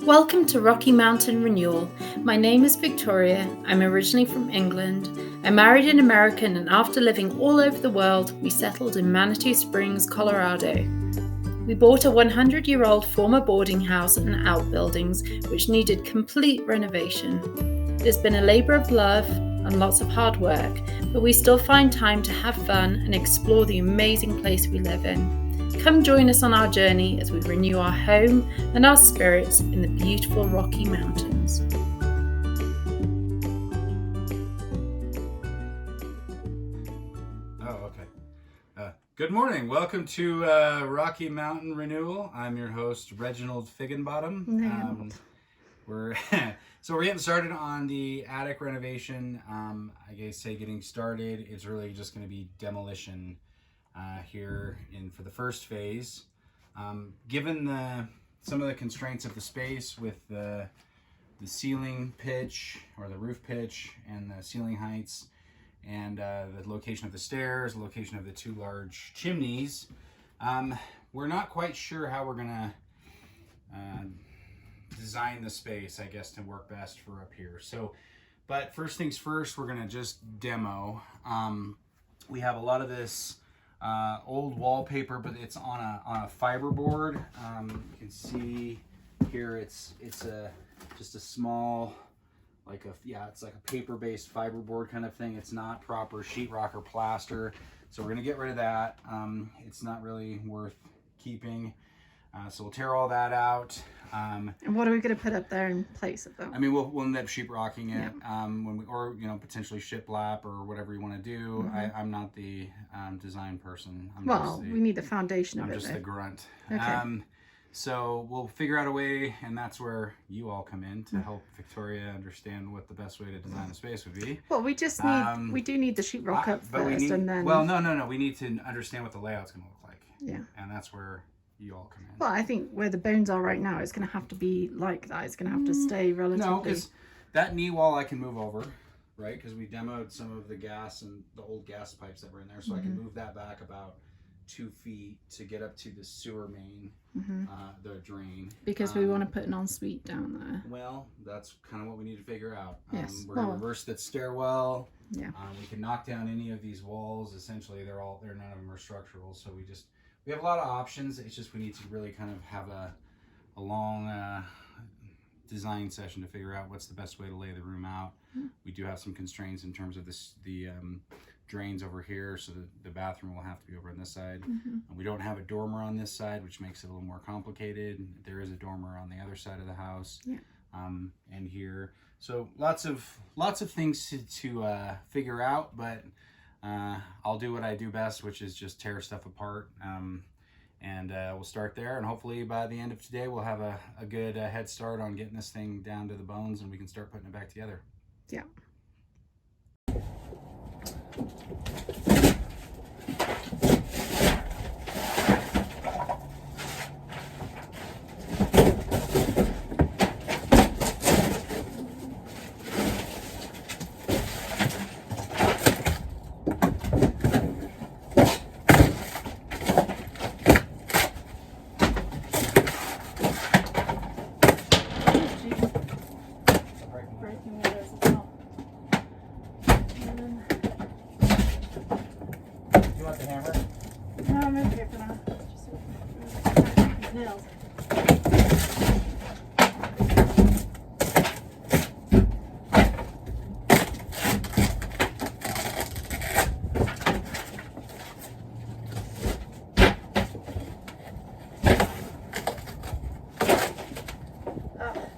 Welcome to Rocky Mountain Renewal. My name is Victoria. I'm originally from England. I married an American, and after living all over the world, we settled in Manitou Springs, Colorado. We bought a 100-year-old former boarding house and outbuildings which needed complete renovation. It has been a labor of love and lots of hard work, but we still find time to have fun and explore the amazing place we live in. Come join us on our journey as we renew our home and our spirits in the beautiful Rocky Mountains. Good morning. Welcome to Rocky Mountain Renewal. I'm your host, Reginald Figgenbottom. We're getting started on the attic renovation. I guess getting started. It's really just going to be demolition here for the first phase. Given some of the constraints of the space with the ceiling pitch or the roof pitch and the ceiling heights, and the location of the stairs, the location of the two large chimneys, we're not quite sure how we're gonna design the space, I guess, to work best for up here. So, but first things first, we're gonna just demo. We have a lot of this old wallpaper, but it's on a fiberboard. You can see here it's just a small, it's like a paper-based fiberboard kind of thing. It's not proper sheetrock or plaster, so we're gonna get rid of that. It's not really worth keeping, so we'll tear all that out. And what are we gonna put up there in place of them? I mean, we'll end up sheetrocking it, or potentially shiplap or whatever you want to do. Mm-hmm. I'm not the design person. We need the foundation of it. I'm just the grunt. Okay. So we'll figure out a way, and that's where you all come in to help Victoria understand what the best way to design a space would be. Well, we just need, we do need the sheetrock up first, and then... Well, no. We need to understand what the layout's going to look like. Yeah. And that's where you all come in. Well, I think where the bones are right now, it's going to have to be like that. It's going to have to stay relatively... No, because that knee wall I can move over, right? Because we demoed some of the gas and the old gas pipes that were in there, so I can move that back about 2 feet to get up to the sewer main, the drain. Because we want to put an ensuite down there. Well, that's kind of what we need to figure out. Yes. We're gonna reverse that stairwell. Yeah. We can knock down any of these walls. Essentially, none of them are structural. So we have a lot of options. It's just we need to really kind of have a long design session to figure out what's the best way to lay the room out. We do have some constraints in terms of the drains over here, so the bathroom will have to be over on this side. And we don't have a dormer on this side, which makes it a little more complicated. There is a dormer on the other side of the house, and here. So lots of things to figure out, but I'll do what I do best, which is just tear stuff apart. And we'll start there, and hopefully by the end of today we'll have a good head start on getting this thing down to the bones, and we can start putting it back together. Yeah.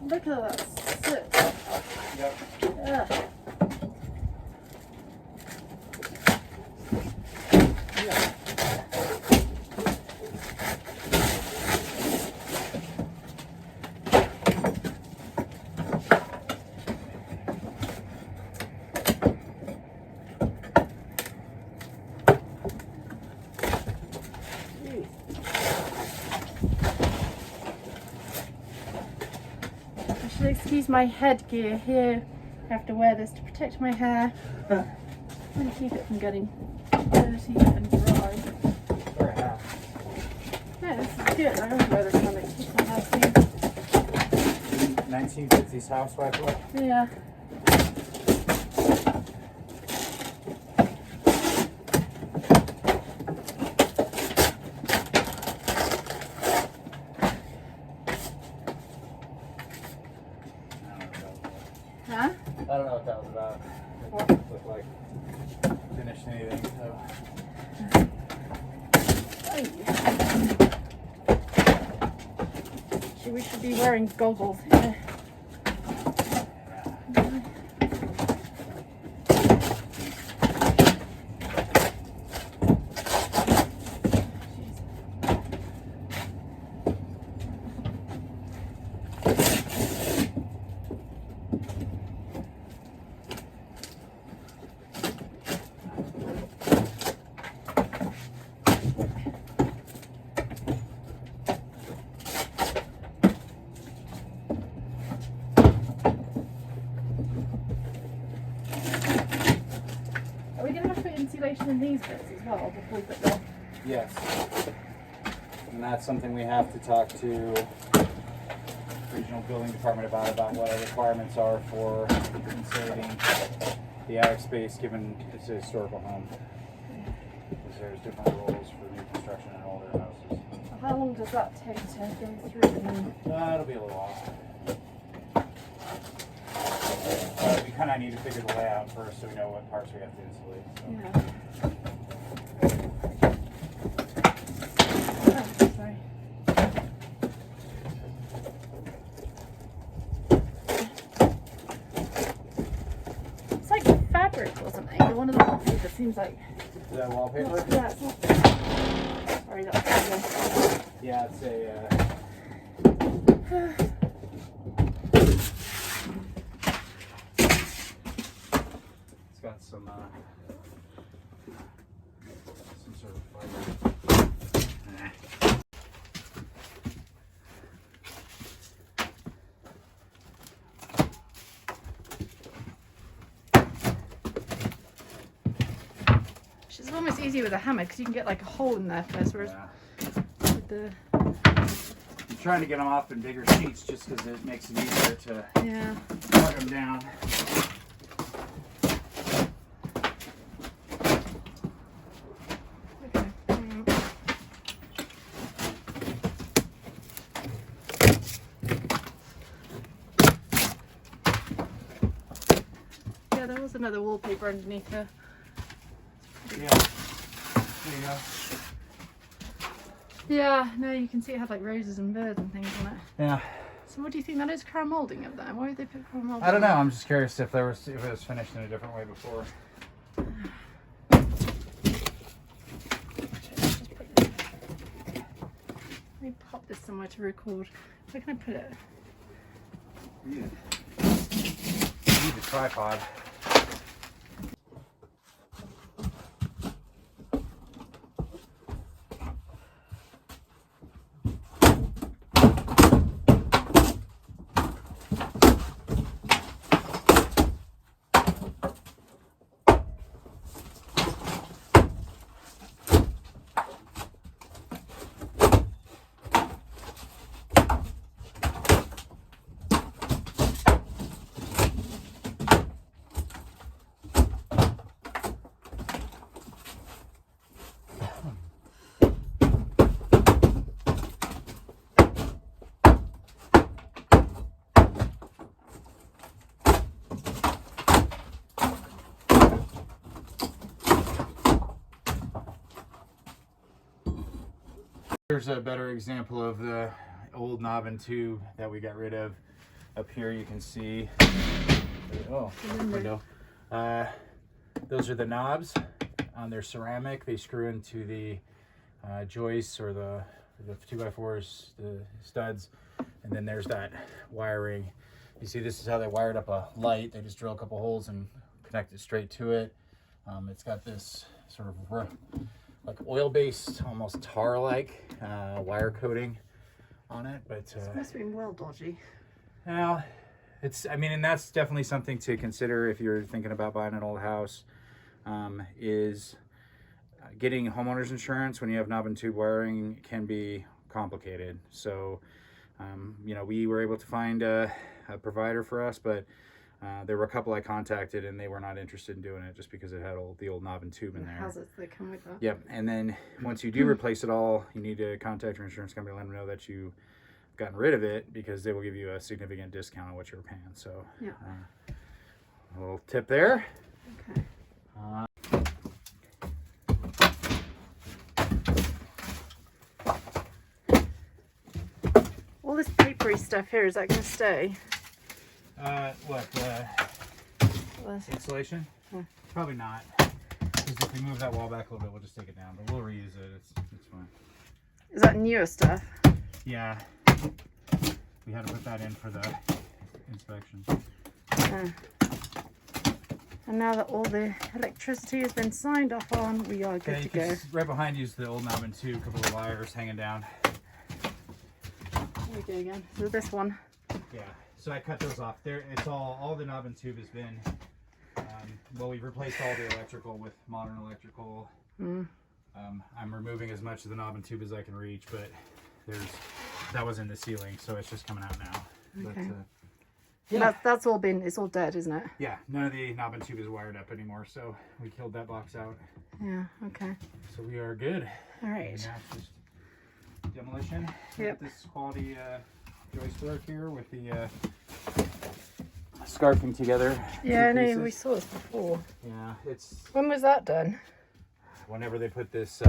Look at that soot. Yep. Ugh. Excuse my headgear here. I have to wear this to protect my hair and keep it from getting dirty and dry. Yeah, this is good. I always wear this one. It keeps my hair clean. 1950s housewife look. Yeah. Huh? I don't know what that was about. It didn't look like finished anything, so. We should be wearing goggles here. Are we going to have to put insulation in these bits as well before we put the... Yes. And that's something we have to talk to regional building department about what our requirements are for insulating the attic space given it's a historical home. Because there's different rules for new construction and older houses. How long does that take to go through? It'll be a little while. We kind of need to figure the layout first so we know what parts we have to insulate. So. Yeah. Oh, sorry. It's like fabric or something. One of the wallpaper seems like. Is that wallpaper? Yeah, it's not. Sorry, that's yeah, it's a. Got some sort of fiber. It's almost easier with a hammer because you can get like a hole in there first, whereas with the... I'm trying to get them off in bigger sheets just because it makes it easier to plug them down. Yeah, there was another wallpaper underneath her. Yeah. There you go. Yeah, no, you can see it had like roses and birds and things on it. Yeah. So what do you think that is? Crown molding up there? Why would they put crown molding? I don't know. I'm just curious if it was finished in a different way before. Let me pop this somewhere to record. Where can I put it? You need a tripod. Here's a better example of the old knob and tube that we got rid of. Up here you can see, oh, window. Those are the knobs. They're ceramic. They screw into the joists or the 2x4s, the studs. And then there's that wiring. You see this is how they wired up a light. They just drill a couple holes and connect it straight to it. It's got this sort of like oil-based, almost tar-like wire coating on it, but This must have been well dodgy. well, I mean, and that's definitely something to consider if you're thinking about buying an old house, is getting homeowners insurance when you have knob and tube wiring can be complicated. So You know, we were able to find a provider for us, but there were a couple I contacted and they were not interested in doing it just because it had the old knob and tube in there. Hazards that come with that. Yep. And then once you do replace it all, you need to contact your insurance company, let them know that you've gotten rid of it, because they will give you a significant discount on what you were paying. So yeah. A little tip there. Okay. All this papery stuff here, is that going to stay? What? Insulation? Yeah. Probably not. Because if we move that wall back a little bit, we'll just take it down. But we'll reuse it. It's fine. Is that newer stuff? Yeah. We had to put that in for the inspection. And now that all the electricity has been signed off on, we are good to go. Right behind you is the old knob and tube, a couple of wires hanging down. Here we go again. So this one. Yeah. So I cut those off. There, it's all the knob and tube has been. Well, we've replaced all the electrical with modern electrical. I'm removing as much of the knob and tube as I can reach, but that was in the ceiling, so it's just coming out now. Okay. But, yeah. That's all been, it's all dead, isn't it? Yeah, none of the knob and tube is wired up anymore, so we killed that box out. Yeah, okay. So we are good. All right. And now it's just demolition. Yep. This quality joist work here with the scarfing together. Yeah, I know, we saw this before. Yeah, it's... When was that done? Whenever they put this,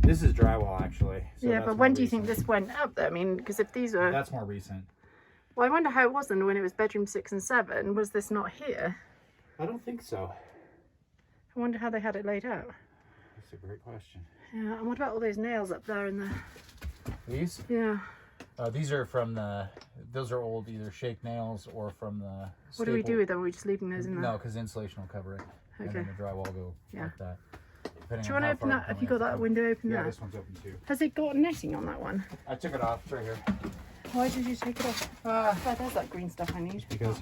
this is drywall actually. So yeah, but when do you think this went up there? I mean, because if these are... That's more recent. Well, I wonder how it was then when it was bedroom 6 and 7. Was this not here? I don't think so. I wonder how they had it laid out. That's a great question. Yeah, and what about all those nails up there in the... These? Yeah. These are from those are old either shake nails or from the What do we do with them? Are we just leaving those in there? No, because insulation will cover it. Okay. And then the drywall will go like that. Do you want to open that? Have you got that window open there? Yeah, this one's open too. Has it got netting on that one? I took it off. It's right here. Why did you take it off? Oh, there's that green stuff I need. Because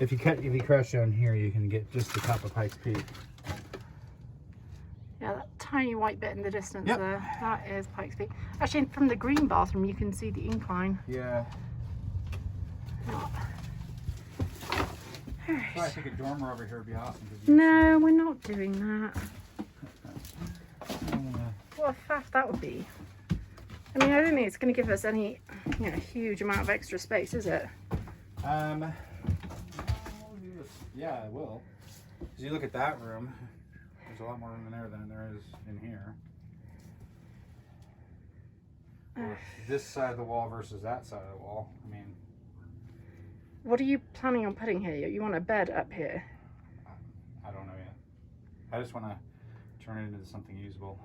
if you crash down here, you can get just the top of Pike's Peak. Yeah, that tiny white bit in the distance there, that is Pike's Peak. Actually, from the green bathroom, you can see the incline. Yeah. Oh. Right. I think a dormer over here would be awesome. No, we're not doing that. What a faff that would be. I mean, I don't think it's going to give us any, huge amount of extra space, is it? Yeah, it will. Because you look at that room, there's a lot more room in there than there is in here. Or this side of the wall versus that side of the wall. I mean, what are you planning on putting here? You want a bed up here? I don't know yet. I just want to turn it into something usable.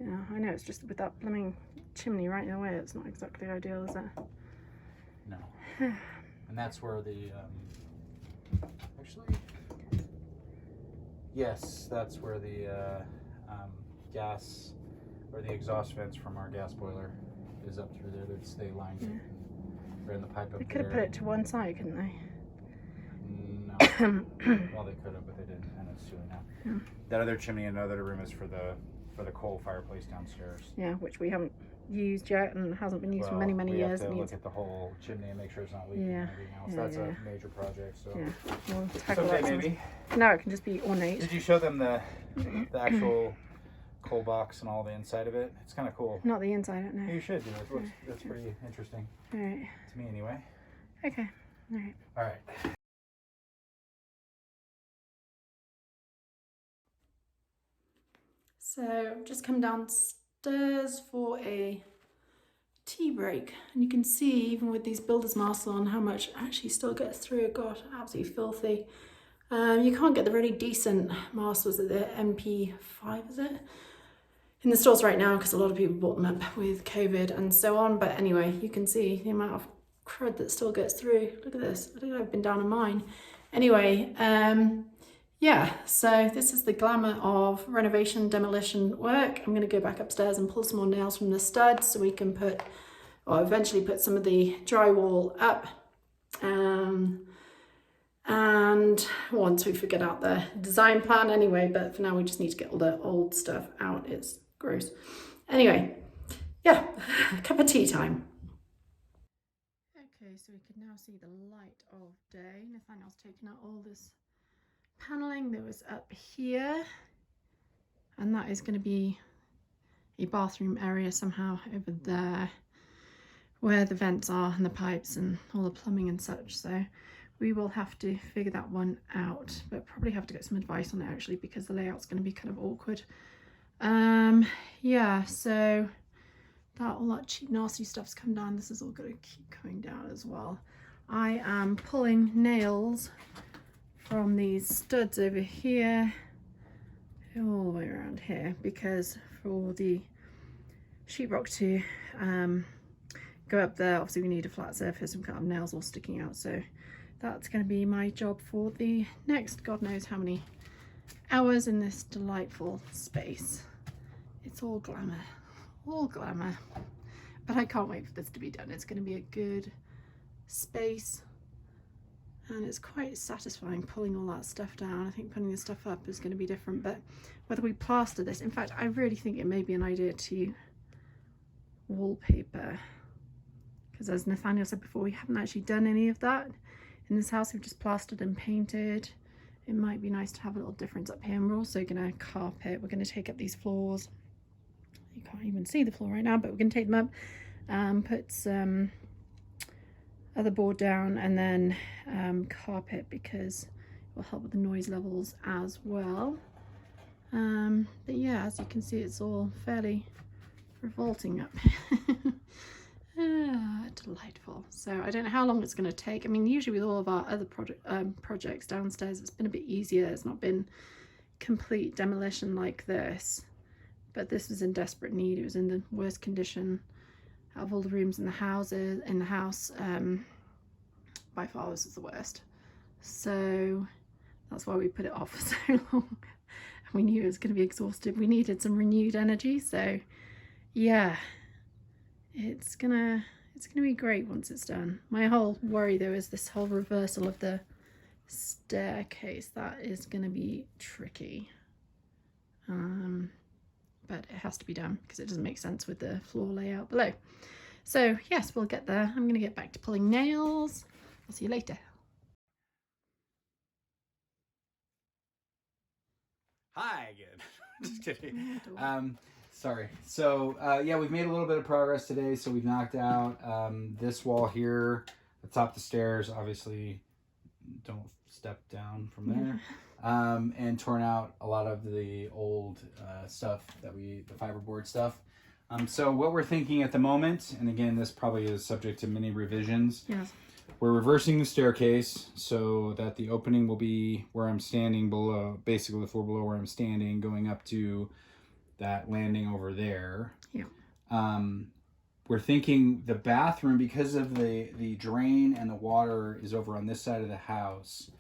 Yeah, I know. It's just with that blooming chimney right in the way, it's not exactly ideal, is it? No. And that's where the actually, yes, that's where the gas or the exhaust vents from our gas boiler is up through there. They'd stay lined right in the pipe up there. They could have put it to one side, couldn't they? No. Well, they could have, but they didn't, and it's too late now. Yeah. That other chimney in another room is for the coal fireplace downstairs. Yeah, which we haven't used yet and hasn't been used for many years. We have to look at the whole chimney and make sure it's not leaking and everything else. That's a major project. So we'll tackle that maybe. No, it can just be ornate. Did you show them the actual coal box and all the inside of it? It's kind of cool. Not the inside, I don't know. You should do it. That's pretty interesting. All right. To me, anyway. Okay. All right. All right. So I've just come downstairs for a tea break, and you can see even with these builder's masks on how much actually still gets through. God, absolutely filthy. You can't get the really decent masks, was it the MP5, is it? In the stores right now because a lot of people bought them up with COVID and so on. But anyway, you can see the amount of crud that still gets through. Look at this. I think I've been down on mine. Anyway, yeah, so this is the glamour of renovation demolition work. I'm going to go back upstairs and pull some more nails from the studs so we can put, or eventually put some of the drywall up. And once we figured out the design plan anyway, but for now we just need to get all the old stuff out. It's gross. Anyway, yeah, cup of tea time. Okay, so we can now see the light of day. Nathaniel's taken out all this paneling that was up here, and that is going to be a bathroom area somehow over there where the vents are and the pipes and all the plumbing and such. So we will have to figure that one out, but probably have to get some advice on it actually, because the layout's going to be kind of awkward. Yeah, so all that cheap nasty stuff's come down. This is all going to keep coming down as well. I am pulling nails from these studs over here all the way around here, because for the sheetrock to go up there, obviously we need a flat surface and can't have nails all sticking out. So that's going to be my job for the next God knows how many hours in this delightful space. It's all glamour, but I can't wait for this to be done. It's going to be a good space, and it's quite satisfying pulling all that stuff down. I think putting this stuff up is going to be different, but whether we plaster this, in fact I really think it may be an idea to wallpaper, because as Nathaniel said before, we haven't actually done any of that in this house. We've just plastered and painted. It might be nice to have a little difference up here. And we're also going to carpet. We're going to take up these floors. You can't even see the floor right now, but we're going to take them up, put some other board down, and then carpet, because it will help with the noise levels as well. But yeah, as you can see, it's all fairly revolting up here. Delightful. So I don't know how long it's going to take. I mean, usually with all of our other projects downstairs, it's been a bit easier. It's not been complete demolition like this, but this was in desperate need. It was in the worst condition out of all the rooms in the house. By far this is the worst. So that's why we put it off for so long. We knew it was going to be exhausted. We needed some renewed energy. So yeah, it's gonna be great once it's done. My whole worry though is this whole reversal of the staircase. That is gonna be tricky, but it has to be done because it doesn't make sense with the floor layout below. So yes, we'll get there. I'm gonna get back to pulling nails. I'll see you later. Hi again. Just kidding. Sorry. So yeah, we've made a little bit of progress today. So we've knocked out this wall here, atop the stairs. Obviously, don't step down from there. And torn out a lot of the old stuff that the fiberboard stuff. So what we're thinking at the moment, and again, this probably is subject to many revisions. Yes. We're reversing the staircase so that the opening will be where I'm standing below, basically the floor below where I'm standing, going up to that landing over there. Yeah. We're thinking the bathroom, because of the drain and the water is over on this side of the house,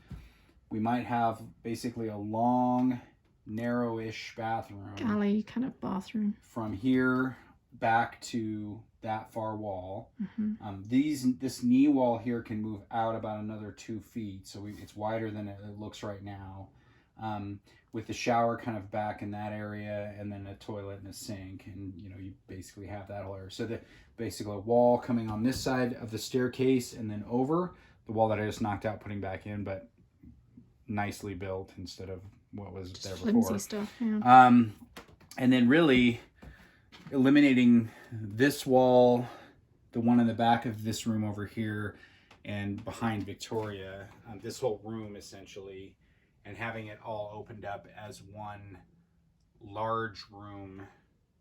we might have basically a long, narrow-ish bathroom. Galley kind of bathroom. From here back to that far wall. This knee wall here can move out about another 2 feet, so it's wider than it looks right now. With the shower kind of back in that area, and then a toilet and a sink, and you basically have that whole area. So basically a wall coming on this side of the staircase, and then over the wall that I just knocked out, putting back in, but nicely built instead of what was just there before. Stuff, yeah. And then really eliminating this wall, the one in the back of this room over here, and behind Victoria, this whole room essentially, and having it all opened up as one large room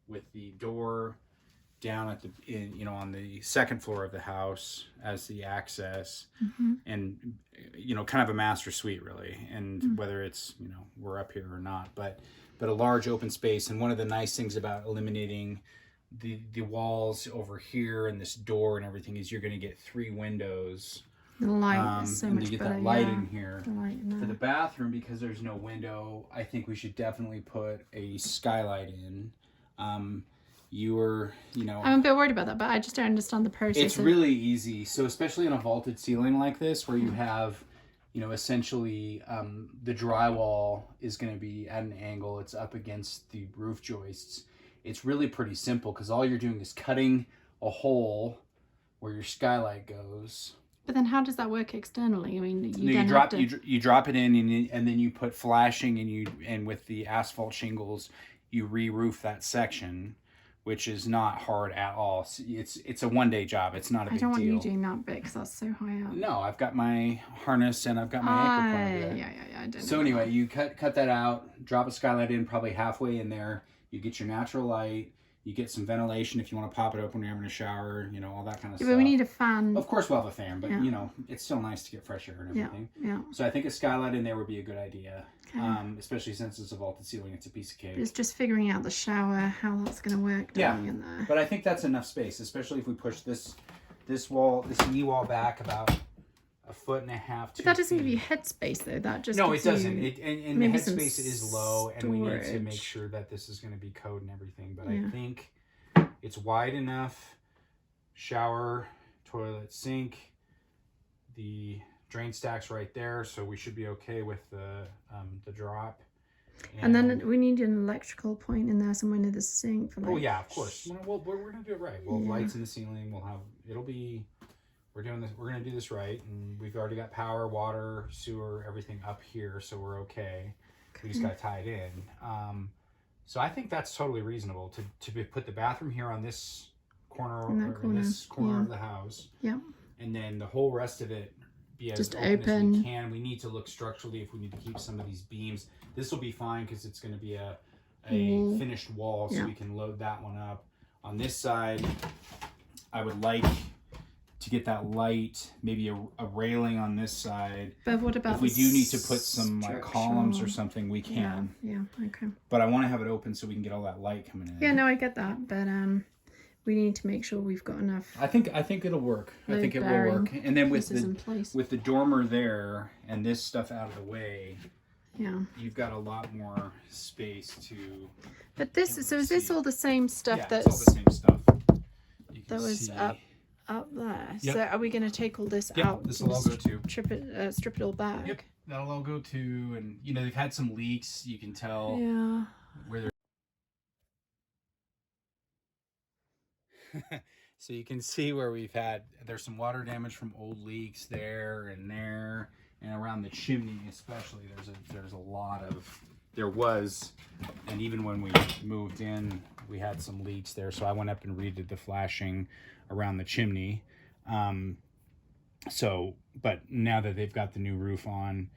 with the door down at on the second floor of the house as the access, and kind of a master suite really, and whether it's we're up here or not, but a large open space. And one of the nice things about eliminating the walls over here and this door and everything is you're going to get 3 windows. The light is so and much to get better, that light in here. The light in for the bathroom, because there's no window, I think we should definitely put a skylight in. You were, I'm a bit worried about that, but I just don't understand the process. It's really easy. So especially in a vaulted ceiling like this, where you have, essentially the drywall is going to be at an angle. It's up against the roof joists. It's really pretty simple because all you're doing is cutting a hole where your skylight goes. But then how does that work externally? I mean, you drop it in, and then you put flashing, and with the asphalt shingles, you re-roof that section, which is not hard at all. It's a one-day job. It's not a big deal. I don't want you doing that bit because that's so high up. No, I've got my harness and I've got my anchor point. Yeah. I don't So anyway, you cut that out, drop a skylight in probably halfway in there. You get your natural light. You get some ventilation if you want to pop it open when you're having a shower, all that kind of stuff. But we need a fan. Of course we'll have a fan, but it's still nice to get fresh air and everything. Yeah. So I think a skylight in there would be a good idea. Okay. Especially since it's a vaulted ceiling, it's a piece of cake. It's just figuring out the shower, how that's going to work down in there. But I think that's enough space, especially if we push this knee wall back about 1.5 feet. But that doesn't give you headspace though. That just it doesn't. And the headspace is low, and we need to make sure that this is going to be code and everything. But I think it's wide enough. Shower, toilet, sink. The drain stack's right there, so we should be okay with the drop. And then we need an electrical point in there somewhere near the sink for oh yeah, of course. We're gonna do it right. We'll have lights in the ceiling. We're doing this. We're gonna do this right, and we've already got power, water, sewer, everything up here, so we're okay. We just gotta tie it in. So I think that's totally reasonable to put the bathroom here on this corner, this corner of the house. Yeah. And then the whole rest of it be as just open as we can. We need to look structurally if we need to keep some of these beams. This will be fine because it's going to be a finished wall, so we can load that one up. On this side, I would like to get that light, maybe a railing on this side. But what about if we do need to put some columns or something, we can. Yeah, okay. But I want to have it open so we can get all that light coming in. Yeah, no, I get that, but we need to make sure we've got enough. I think it'll work. I think it will work. And then with the dormer there and this stuff out of the way, you've got a lot more space to. But this, so is this all the same stuff? Yeah, it's all the same stuff. That was up there. Yep. So are we going to take all this yep, out? This will all go to. Strip it all back. Yep, that'll all go to, and they've had some leaks. You can tell. Yeah. Where they're. So you can see where there's some water damage from old leaks there, and around the chimney especially. There was, and even when we moved in, we had some leaks there. So I went up and redid the flashing around the chimney. But now that they've got the new roof on,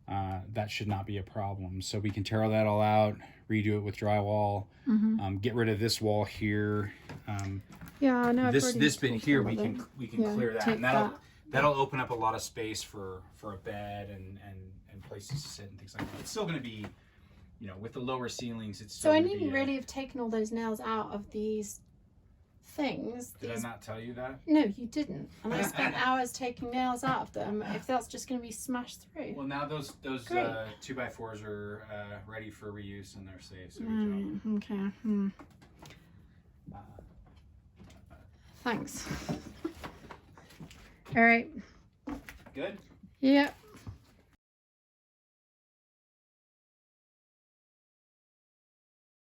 that should not be a problem. So we can tear that all out, redo it with drywall, get rid of this wall here. Yeah, no. This bit here we can clear that, and that'll open up a lot of space for a bed and places to sit and things like that. It's still going to be, with the lower ceilings, it's still. So I needn't really have taken all those nails out of these things. Did I not tell you that? No, you didn't. And I spent hours taking nails out of them. If that's just going to be smashed through. Well, now those 2x4s are ready for reuse and they're safe. So okay. Thanks. All right. Good? Yeah.